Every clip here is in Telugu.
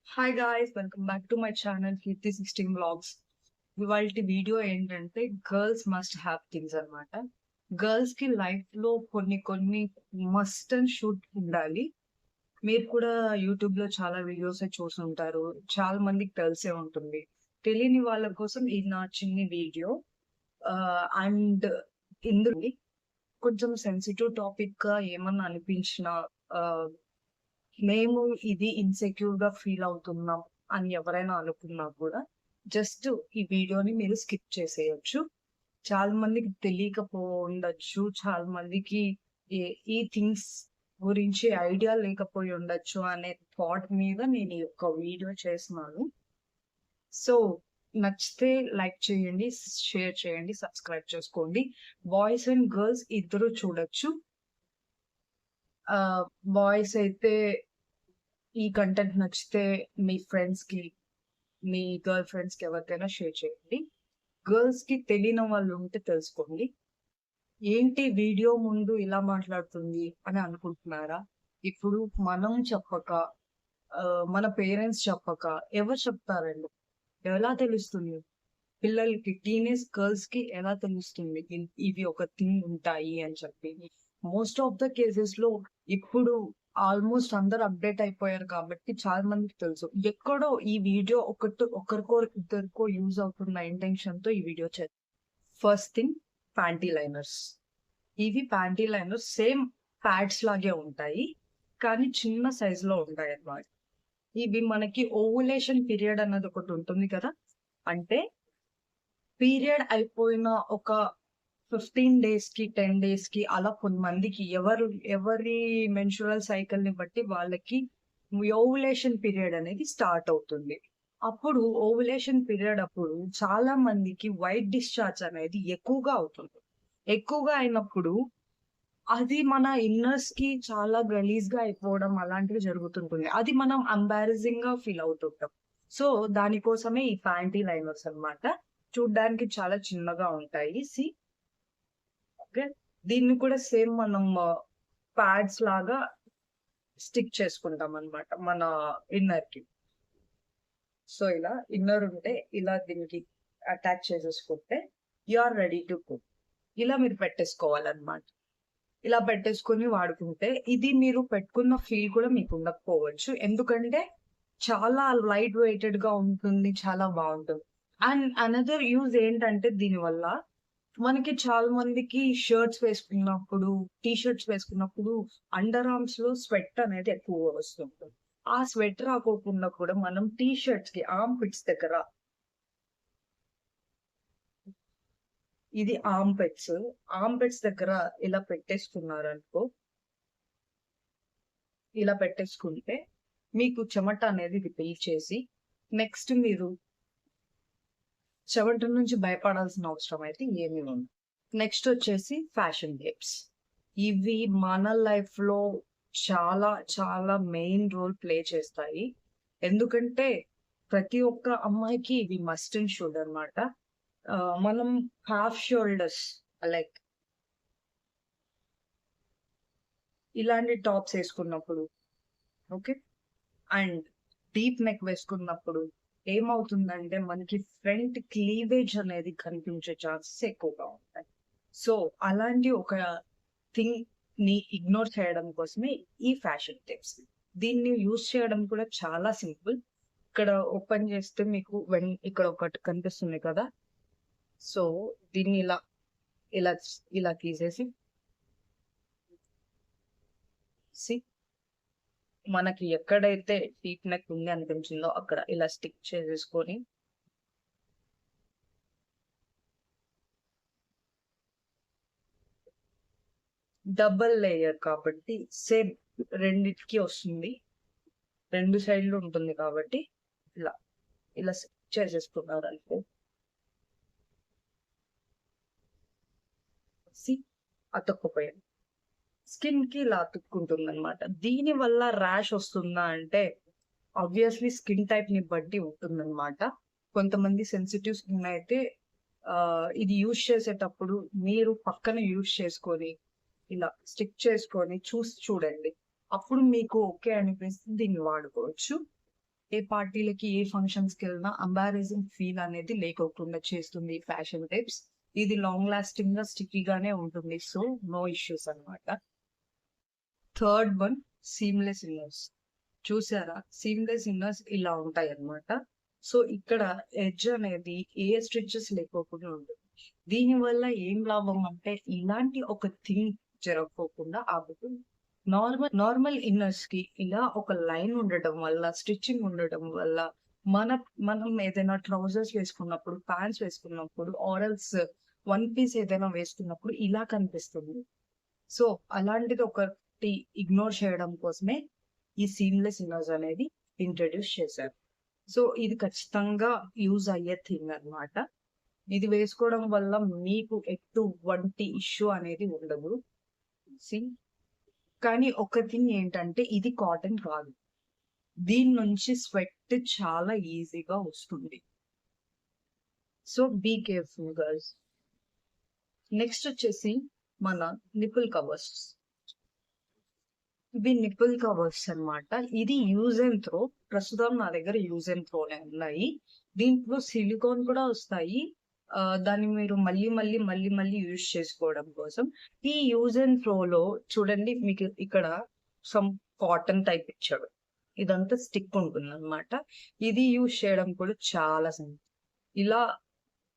Hi guys, welcome back to my channel Keerthi 16 vlogs. ఇవాల్టి వీడియో ఏంటంటే గర్ల్స్ మస్ట్ హ్యావ్ థింగ్స్ అన్నమాట. గర్ల్స్ కి లైఫ్ లో కొన్ని మస్ట్ అండ్ షుడ్ ఉండాలి. మీరు కూడా యూట్యూబ్ లో చాలా వీడియోస్ చూసుంటారు. చాలా మందికి తెలిసే ఉంటుంది. తెలియని వాళ్ళ కోసం ఇది నా చిన్ని వీడియో. అండ్ ఇందులో కొంచెం సెన్సిటివ్ టాపిక్ గా ఏమన్నా అనిపించిన మేము ఇది ఇన్‌సెక్యూర్ గా ఫీల్ అవుతున్నాం అని ఎవరైనా అనుకున్నా కూడా జస్ట్ ఈ వీడియోని మీరు స్కిప్ చేసేయొచ్చు. చాలా మందికి తెలియకపోయుండొచ్చు. చాలా మందికి ఈ ఈ థింగ్స్ గురించి ఐడియా లేకపోయి ఉండొచ్చు అనే థాట్ మీద నేను ఈ యొక్క వీడియో చేస్తున్నాను. సో నచ్చితే లైక్ చేయండి, షేర్ చేయండి, సబ్స్క్రైబ్ చేసుకోండి. బాయ్స్ అండ్ గర్ల్స్ ఇద్దరు చూడొచ్చు. బాయ్స్ అయితే ఈ కంటెంట్ నచ్చితే మీ ఫ్రెండ్స్ కి, మీ గర్ల్ ఫ్రెండ్స్ కి ఎవరికైనా షేర్ చేయండి. గర్ల్స్ కి తెలియని వాళ్ళు ఉంటే తెలుసుకోండి. ఏంటి వీడియో ముందు ఇలా మాట్లాడుతుంది అని అనుకుంటున్నారా? ఇప్పుడు మనం చెప్పక, మన పేరెంట్స్ చెప్పక ఎవరు చెప్తారండి? ఎలా తెలుస్తుంది? పిల్లలకి, టీనేజ్ గర్ల్స్ కి ఎలా తెలుస్తుంది ఇవి ఒక థింగ్ ఉంటాయి అని చెప్పి? మోస్ట్ ఆఫ్ ద కేసెస్ లో ఇప్పుడు ఆల్మోస్ట్ అందరు అప్డేట్ అయిపోయారు కాబట్టి చాలా మందికి తెలుసు. ఎక్కడో ఈ వీడియో ఒకరికో ఇద్దరికో యూజ్ అవుతున్న ఇంటెన్షన్ తో ఈ వీడియో చేస్తాను. First thing, panty liners. ఇవి ప్యాంటీ లైనర్స్ సేమ్ ప్యాడ్స్ లాగే ఉంటాయి, కానీ చిన్న సైజ్ లో ఉంటాయి అన్నమాట. ఇవి మనకి ఓవులేషన్ పీరియడ్ అన్నది ఒకటి ఉంటుంది కదా, అంటే పీరియడ్ అయిపోయిన ఒక 15 డేస్ కి, 10 డేస్ కి అలా కొంతమందికి ఎవరి మెన్స్ట్రువల్ సైకిల్ ని బట్టి వాళ్ళకి ఓవులేషన్ పీరియడ్ అనేది స్టార్ట్ అవుతుంది. అప్పుడు ఓవులేషన్ పీరియడ్ అప్పుడు చాలా మందికి వైట్ డిశ్చార్జ్ అనేది ఎక్కువగా అవుతుంది. ఎక్కువగా అయినప్పుడు అది మన ఇన్నర్స్ కి చాలా గలీజ్ గా అయిపోవడం అలాంటివి జరుగుతుంటుంది. అది మనం ఎంబారసింగ్ గా ఫీల్ అవుతుంటాం. సో దానికోసమే ఈ ప్యాంటీ లైనర్స్ అన్నమాట. చూడ్డానికి చాలా చిన్నగా ఉంటాయి. ఓకే, దీన్ని కూడా సేమ్ మనం ప్యాడ్స్ లాగా స్టిక్ చేసుకుంటాం అన్నమాట మన ఇన్నర్ కి. సో ఇలా ఇన్నర్ ఉంటే ఇలా దీనికి అటాచ్ చేసేసుకుంటే you are ready to cook. ఇలా మీరు పెట్టేసుకోవాలన్నమాట. ఇలా పెట్టేసుకొని వాడుకుంటే ఇది మీరు పెట్టుకున్న ఫీల్ కూడా మీకు ఉండకపోవచ్చు. ఎందుకంటే చాలా లైట్ వెయిటెడ్ గా ఉంటుంది. చాలా బాగుంటుంది. అండ్ అనదర్ యూజ్ ఏంటంటే దీనివల్ల మనకి చాలా మందికి షర్ట్స్ వేసుకున్నప్పుడు, టీ షర్ట్స్ వేసుకున్నప్పుడు అండర్ ఆర్మ్స్ లో స్వెట్ అనేది ఎక్కువ వస్తుంటుంది. ఆ స్వెట్ రాకోకుండా కూడా మనం టీ షర్ట్స్ కి ఆర్మ్ పిట్స్ దగ్గర, ఇది ఆర్మ్ పిట్స్ దగ్గర ఇలా పెట్టేసుకున్నారనుకో, ఇలా పెట్టేసుకుంటే మీకు చెమట అనేది రిపీల్ చేసి నెక్స్ట్ మీరు చెమట నుంచి భయపడాల్సిన అవసరం అయితే ఏమీ ఉండదు. నెక్స్ట్ వచ్చేసి ఫ్యాషన్ టిప్స్. ఇవి మన లైఫ్ లో చాలా చాలా మెయిన్ రోల్ ప్లే చేస్తాయి. ఎందుకంటే ప్రతి ఒక్క అమ్మాయికి ఇవి మస్ట్ అండ్ షుడ్ అనమాట. మనం హాఫ్ షోల్డర్స్, లైక్ ఇలాంటి టాప్స్ వేసుకున్నప్పుడు, ఓకే, అండ్ డీప్ నెక్ వేసుకున్నప్పుడు ఏమవుతుందంటే మనకి ఫ్రంట్ క్లీవేజ్ అనేది కనిపించే ఛాన్సెస్ ఎక్కువగా ఉంటాయి. సో అలాంటి ఒక థింగ్ ని ఇగ్నోర్ చేయడం కోసమే ఈ ఫ్యాషన్ టిప్స్. దీన్ని యూజ్ చేయడం కూడా చాలా సింపుల్. ఇక్కడ ఓపెన్ చేస్తే మీకు ఇక్కడ ఒకటి కనిపిస్తుంది కదా. సో దీన్ని ఇలా ఇలా ఇలా తీసేసి మనకి ఎక్కడైతే డీప్ నెక్ ఉంది అనిపించిందో అక్కడ ఇలా స్టిక్ చేసేసుకొని డబుల్ లేయర్ కాబట్టి సేమ్ రెండిటికి వస్తుంది, రెండు సైడ్లు ఉంటుంది కాబట్టి ఇలా ఇలా స్టిక్ చేసేసుకున్నారు అనుకో, అతుక్కుపోయాను. స్కిన్ కి ఇలా అతుక్కుంటుంది అనమాట. దీని వల్ల ర్యాష్ వస్తుందా అంటే ఆబ్వియస్లీ స్కిన్ టైప్ ని బట్టి ఉంటుందన్నమాట. కొంతమంది సెన్సిటివ్ స్కిన్ అయితే ఇది యూజ్ చేసేటప్పుడు మీరు పక్కన యూజ్ చేసుకొని ఇలా స్టిక్ చేసుకొని చూసి చూడండి. అప్పుడు మీకు ఓకే అనిపిస్తే దీన్ని వాడుకోవచ్చు. ఏ పార్టీలకి, ఏ ఫంక్షన్స్‌కి వెళ్ళినా ఎంబారసింగ్ ఫీల్ అనేది లేకోకుండా చేస్తుంది ఈ ఫ్యాషన్ టిప్స్. ఇది లాంగ్ లాస్టింగ్‌గా, స్టిక్కీగానే ఉంటుంది. సో, నో ఇష్యూస్ అన్నమాట. Third one seamless inners. చూసారా? సీమ్‌లెస్ ఇన్నర్స్ ఇలా ఉంటాయన్నమాట. సో, ఇక్కడ ఎడ్జ్ అనేది ఏ స్టిచెస్ లేకోకుండా ఉంటుంది. దీనివల్ల ఏం లాభం అంటే ఇలాంటి ఒక థింగ్ జరగకోకుండా ఆపుతుంది. నార్మల్ ఇన్నర్స్‌కి ఇలా ఒక లైన్ ఉండటం వల్ల, స్టిచ్చింగ్ ఉండటం వల్ల మన మనం ఏదైనా ట్రౌజర్స్ వేసుకున్నప్పుడు, పాంట్స్ వేసుకున్నప్పుడు ఆర్ ఎల్స్ వన్ పీస్ ఏదైనా వేసుకున్నప్పుడు ఇలా కనిపిస్తుంది. సో, అలాంటిది ఒకటి ఇగ్నోర్ చేయడం కోసమే ఈ సీమ్‌లెస్ ఇన్నర్స్ అనేది ఇంట్రొడ్యూస్ చేశారు. సో, ఇది ఖచ్చితంగా యూజ్ అయ్యే థింగ్ అన్నమాట. ఇది వేసుకోవడం వల్ల మీకు ఎటువంటి ఇష్యూ అనేది ఉండదు. సీ కానీ ఒక థింగ్ ఏంటంటే ఇది కాటన్ కాదు. దీని నుంచి స్వెట్ చాలా ఈజీగా వస్తుంది. So, be careful girls. Next వచ్చేసి మన నిపుల్ కవర్స్. ఇవి నిపుల్ కవర్స్ అన్నమాట. ఇది యూజ్ అండ్ త్రో. ప్రస్తుతం నా దగ్గర యూజ్ అండ్ త్రోనే ఉన్నాయి. దీంట్లో సిలికాన్ కూడా వస్తాయి. దాన్ని మీరు మళ్ళీ యూజ్ చేసుకోవడం కోసం. ఈ యూజ్ అండ్ త్రోలో చూడండి మీకు ఇక్కడ సమ్ కాటన్ టైప్ ఇచ్చాడు. ఇదంతా స్టిక్ ఉంటుందన్నమాట. ఇది యూజ్ చేయడం కూడా చాలా సింపుల్. ఇలా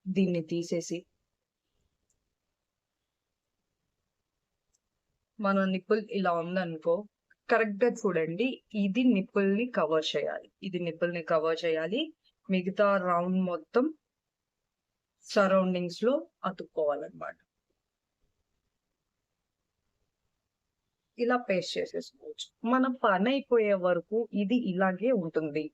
దీన్ని తీసేసి మన నిప్పుల్ ఇలా ఉందనుకో, కరెక్ట్‌గా చూడండి. ఇది నిప్పుల్‌ని కవర్ చేయాలి. ఇది నిప్పుల్‌ని కవర్ చేయాలి. మిగతా రౌండ్ మొత్తం సరౌండింగ్స్‌లో అతుక్కోవాలన్నమాట. ఇలా పేస్ట్ చేసేసుకోవచ్చు. మన పనైపోయే వరకు ఇది ఇలాగే ఉంటుంది.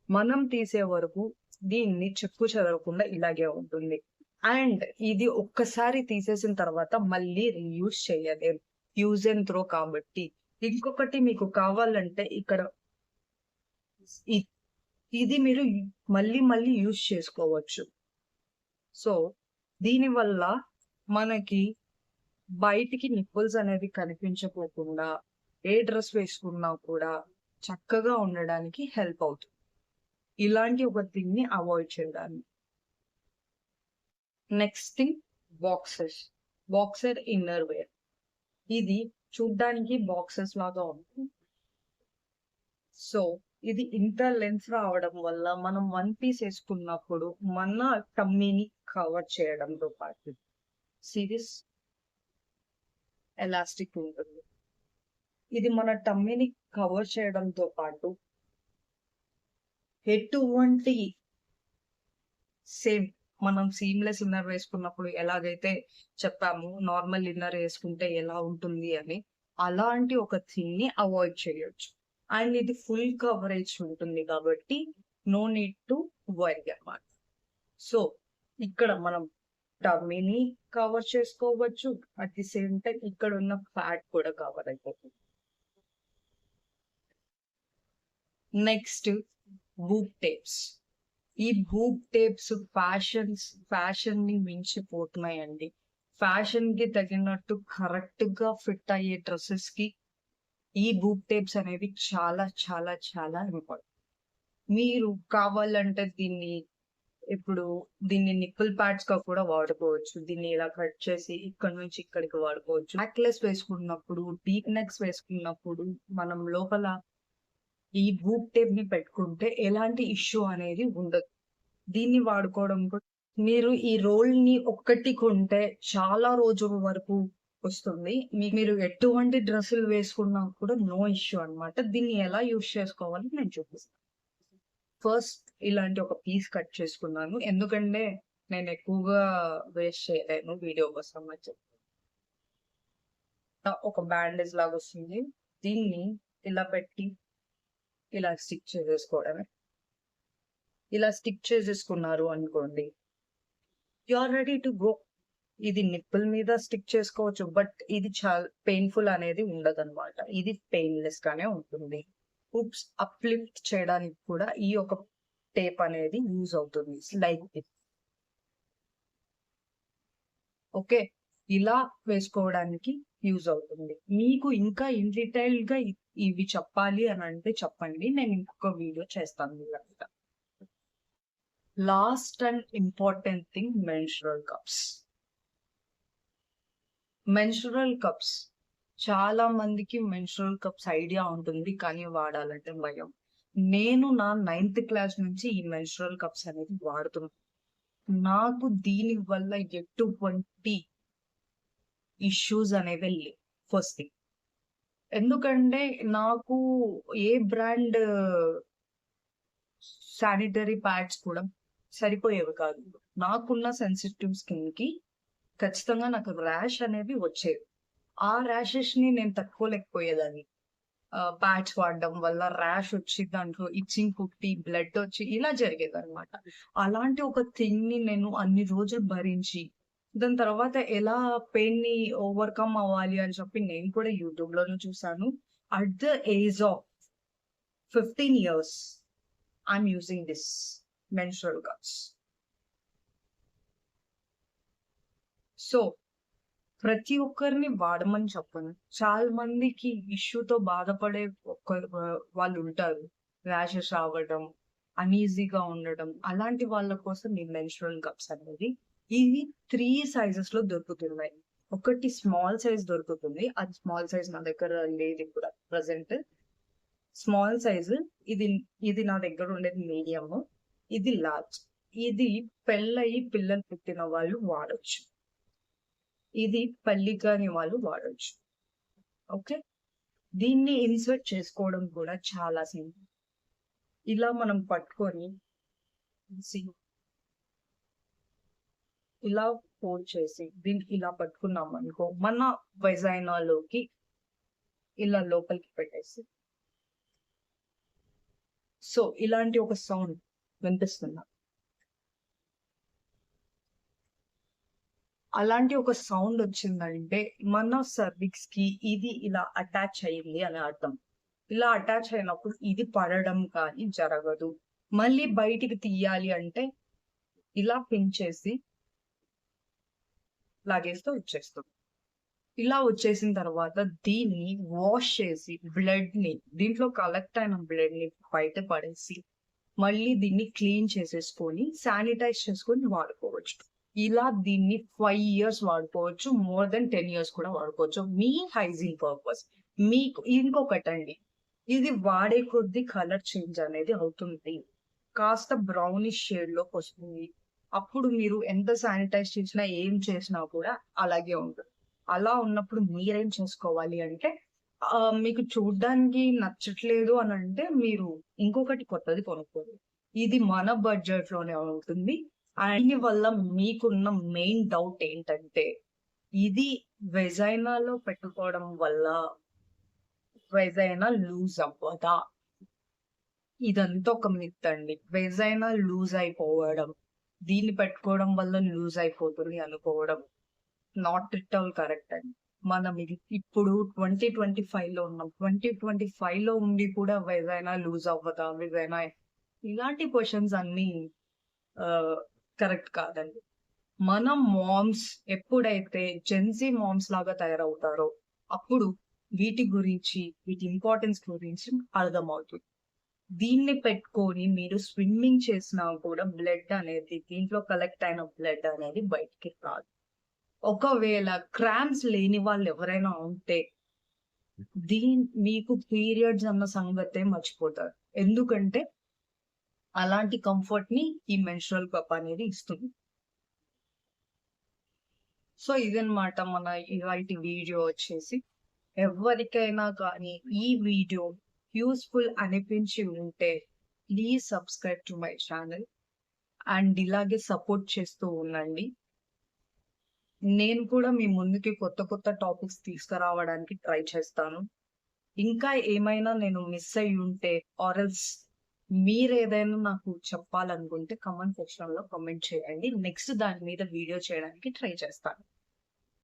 మనం తీసే వరకు దీన్ని చెక్కు చెదరకుండా ఇలాగే ఉంటుంది. అండ్ ఇది ఒక్కసారి తీసేసిన తర్వాత మళ్ళీ రీయూజ్ చేయలేం. యూజ్ అండ్ త్రో కాబట్టి. ఇంకొకటి మీకు కావాలంటే ఇక్కడ ఇ ఇది మీరు మళ్ళీ యూజ్ చేసుకోవచ్చు. సో, దీనివల్ల మనకి బయటికి నిప్పుల్స్ అనేవి కనిపించకోకుండా, ఏ డ్రెస్ వేసుకున్నా కూడా చక్కగా ఉండడానికి హెల్ప్ అవుతుంది. ఇలాంటి ఒక థింగ్‌ని అవాయిడ్ చేయడానికి. Next thing boxes. Boxer inner wear. ఇది చూడ్డానికి బాక్సెస్ లాగా ఉంటుంది. సో, ఇది ఇంత లెంత్ రావడం వల్ల మనం వన్ పీస్ ఏసుకున్నప్పుడు మన టమ్మీని కవర్ చేయడంతో పాటు దిస్ ఎలాస్టిక్ ఉంటుంది. ఇది మన టమ్మీని కవర్ చేయడంతో పాటు ఎటువంటి సేమ్ మనం సీమ్‌లెస్ ఇన్నర్ వేసుకున్నప్పుడు ఎలాగైతే చెప్పామో నార్మల్ ఇన్నర్ ఏసుకుంటే ఎలా ఉంటుంది అని, అలాంటి ఒక థింగ్‌ని అవాయిడ్ చేయొచ్చు. అండ్ ఇది ఫుల్ కవరేజ్ ఉంటుంది కాబట్టి నో నీడ్ టు వరీ అన్నమాట. సో, ఇక్కడ మనం టమ్మీని కవర్ చేసుకోవచ్చు. అట్ ది సేమ్ టైమ్ ఇక్కడ ఉన్న ఫ్యాట్ కూడా కవర్ అయిపోతుంది. Next boob tapes. ఈ బూబ్ టేప్స్ ఫ్యాషన్‌ని మించిపోతున్నాయండి. ఫ్యాషన్‌కి తగినట్టు కరెక్ట్‌గా ఫిట్ అయ్యే డ్రెసెస్‌కి ఈ బూబ్ టేప్స్ అనేవి చాలా ఇంపార్టెంట్. మీరు కావాలంటే దీన్ని నిప్పుల్ ప్యాడ్స్‌గా కూడా వాడుకోవచ్చు. దీన్ని ఇలా కట్ చేసి ఇక్కడి నుంచి ఇక్కడికి వాడుకోవచ్చు. నెక్లెస్ వేసుకున్నప్పుడు, డీప్ నెక్స్ వేసుకున్నప్పుడు మనం లోపల ఈ బూబ్ టేప్‌ని పెట్టుకుంటే ఎలాంటి ఇష్యూ అనేది ఉండదు. దీన్ని వాడుకోవడం కూడా మీరు ఈ రోల్‌ని ఒక్కటి కొంటే చాలా రోజుల వరకు వస్తుంది. మీరు ఎటువంటి డ్రెస్సులు వేసుకున్నా కూడా నో ఇష్యూ అన్నమాట. దీన్ని ఎలా యూజ్ చేసుకోవాలో నేను చూపిస్తాను. ఫస్ట్ ఇలాంటి ఒక పీస్ కట్ చేసుకున్నాను. ఎందుకంటే నేను ఎక్కువగా వేస్ట్ చేయలేను వీడియో కోసం అని చెప్పి. ఒక బ్యాండేజ్ లాగా వస్తుంది. దీన్ని ఇలా పెట్టి ఇలా స్టిక్ చేసేసుకోవడమే. ఇలా స్టిక్ చేసేసుకున్నారు అనుకోండి. You are ready to go. ఇది నిప్పుల్ మీద స్టిక్ చేసుకోవచ్చు. బట్ ఇది పెయిన్‌ఫుల్ అనేది ఉండదన్నమాట. ఇది పెయిన్‌లెస్ గానే ఉంటుంది. హుక్స్ అప్‌లిఫ్ట్ చేయడానికి కూడా ఈ ఒక టేప్ అనేది యూజ్ అవుతుంది. Like this. ఓకే. ఇలా వేసుకోవడానికి యూజ్ అవుతుంది. మీకు ఇంకా ఇన్ డీటెయిల్‌గా ఇవి చెప్పాలి అని అంటే చెప్పండి, నేను ఇంకొక వీడియో చేస్తాను మీరంతా. Last and important thing, menstrual cups. Menstrual cups చాలా మందికి మెన్స్ట్రువల్ కప్స్ ఐడియా ఉంటుంది, కానీ వాడాలంటే భయం. నేను నా 9th క్లాస్ నుంచి ఈ మెన్స్ట్రువల్ కప్స్ అనేది వాడుతున్నాను. నాకు దీని వల్ల ఎటువంటి ఇష్యూస్ అనేవి లేవు. ఫస్ట్ థింగ్, ఎందుకంటే నాకు ఏ బ్రాండ్ శానిటరీ ప్యాడ్స్ కూడా సరిపోయేవి కాదు. నాకున్న సెన్సిటివ్ స్కిన్ కి ఖచ్చితంగా నాకు ర్యాష్ అనేవి వచ్చేవి. ఆ ర్యాషెస్ ని నేను తట్టుకోలేకపోయేదాన్ని. ప్యాడ్స్ వాడడం వల్ల ర్యాష్ వచ్చి దాంట్లో ఇచ్చింగ్ పుట్టి బ్లడ్ వచ్చి ఇలా జరిగేది అనమాట. అలాంటి ఒక థింగ్ ని నేను అన్ని రోజులు భరించి దాని తర్వాత ఎలా పెయిన్ ని ఓవర్కమ్ అవ్వాలి అని చెప్పి నేను కూడా యూట్యూబ్ లోనే చూసాను. At the age of 15 years I'm using this menstrual cups. So ప్రతి ఒక్కరిని వాడమని చెప్పను. చాలా మందికి ఇష్యూతో బాధపడే వాళ్ళు ఉంటారు. ర్యాషెస్ రావడం, అన్ఈజీగా ఉండడం, అలాంటి వాళ్ళ కోసం ఈ మెన్స్ట్రువల్ కప్స్ అనేది ఇవి 3 sizes లో దొరుకుతున్నాయి. ఒకటి స్మాల్ సైజ్ దొరుకుతుంది. అది స్మాల్ సైజ్ నా దగ్గర లేదు ఇప్పుడు ప్రెసెంట్. స్మాల్ సైజు ఇది నా దగ్గర ఉండేది మీడియం, ఇది లార్జ్. ఇది పెళ్ళయి పిల్లలు పుట్టిన వాళ్ళు వాడొచ్చు, ఇది పెళ్లి కాని వాళ్ళు వాడొచ్చు. ఓకే, దీన్ని ఇన్సర్ట్ చేసుకోవడం కూడా చాలా సింపుల్. ఇలా మనం పట్టుకొని ఇలా ఫోల్డ్ చేసి దీన్ని ఇలా పట్టుకున్నాం అనుకో, మన వెజైనాలోకి ఇలా లోపలికి పెట్టేసి, సో ఇలాంటి ఒక సౌండ్ వినిపిస్తుందా? అలాంటి ఒక సౌండ్ వచ్చిందంటే మన సర్విక్స్ కి ఇది ఇలా అటాచ్ అయ్యింది అని అర్థం. ఇలా అటాచ్ అయినప్పుడు ఇది పడడం కానీ జరగదు. మళ్ళీ బయటికి తీయాలి అంటే ఇలా పిన్ చేసి లాగేస్తే వచ్చేస్తుంది. ఇలా వచ్చేసిన తర్వాత దీన్ని వాష్ చేసి బ్లడ్ ని, దీంట్లో కలెక్ట్ అయిన బ్లడ్ ని బయట పడేసి మళ్ళీ దీన్ని క్లీన్ చేసేసుకొని శానిటైజ్ చేసుకొని వాడుకోవచ్చు. ఇలా దీన్ని 5 years వాడుకోవచ్చు, మోర్ దెన్ 10 years కూడా వాడుకోవచ్చు, మీ హైజీన్ పర్పస్. మీకు ఇంకొకటండి, ఇది వాడే కొద్దీ కలర్ చేంజ్ అనేది అవుతుంది, కాస్త బ్రౌనిష్ షేడ్ లోకి వస్తుంది. అప్పుడు మీరు ఎంత శానిటైజ్ చేసినా ఏం చేసినా కూడా అలాగే ఉంటుంది. అలా ఉన్నప్పుడు మీరేం చేసుకోవాలి అంటే, మీకు చూడ్డానికి నచ్చట్లేదు అని అంటే మీరు ఇంకొకటి కొత్తది కొనుక్కోండి. ఇది మన బడ్జెట్ లోనే ఉంటుంది. దీని వల్ల మీకున్న మెయిన్ డౌట్ ఏంటంటే, ఇది వెజైనాలో పెట్టుకోవడం వల్ల వెజైనా లూజ్ అవ్వదా? ఇదంతా ఒక మిత్ అండి. వెజైనా లూజ్ అయిపోవడం, దీన్ని పెట్టుకోవడం వల్ల లూజ్ అయిపోతుంది అనుకోవడం నాట్ ఎట్ ఆల్ కరెక్ట్ అండి. మనం ఇది ఇప్పుడు 2025 లో ఉన్నాం. 2025 లో ఉండి కూడా వెజైనా లూజ్ అవ్వదా, వెజైనా ఇలాంటి క్వశ్చన్స్ అన్ని కరెక్ట్ కాదండి. మన మామ్స్ ఎప్పుడైతే జెన్సీ మామ్స్ లాగా తయారవుతారో అప్పుడు వీటి గురించి, వీటి ఇంపార్టెన్స్ గురించి అర్థమవుతుంది. దీన్ని పెట్టుకొని మీరు స్విమ్మింగ్ చేసినా కూడా బ్లడ్ అనేది, దీంట్లో కలెక్ట్ అయిన బ్లడ్ అనేది బయటికి రాదు. ఒకవేళ క్రాంప్స్ లేని వాళ్ళు ఎవరైనా ఉంటే మీకు పీరియడ్స్ అన్న సంగతే మర్చిపోతారు. ఎందుకంటే అలాంటి కంఫర్ట్ ని ఈ మెన్స్ట్రువల్ కప్ అనేది ఇస్తుంది. సో ఇదన్నమాట మన ఇవాల్టి వీడియో వచ్చేసి. ఎవరికైనా కానీ ఈ వీడియో యూస్ఫుల్ అనిపించి ఉంటే please subscribe to my channel and ఇలాగే సపోర్ట్ చేస్తూ ఉండండి. నేను కూడా మీ ముందుకి కొత్త కొత్త టాపిక్స్ తీసుకురావడానికి ట్రై చేస్తాను. ఇంకా ఏమైనా నేను మిస్ అయ్యి ఉంటే ఆర్ఎల్స్ మీరేదైనా నాకు చెప్పాలనుకుంటే కామెంట్ సెక్షన్ లో కామెంట్ చేయండి. నెక్స్ట్ దాని మీద వీడియో చేయడానికి ట్రై చేస్తాను.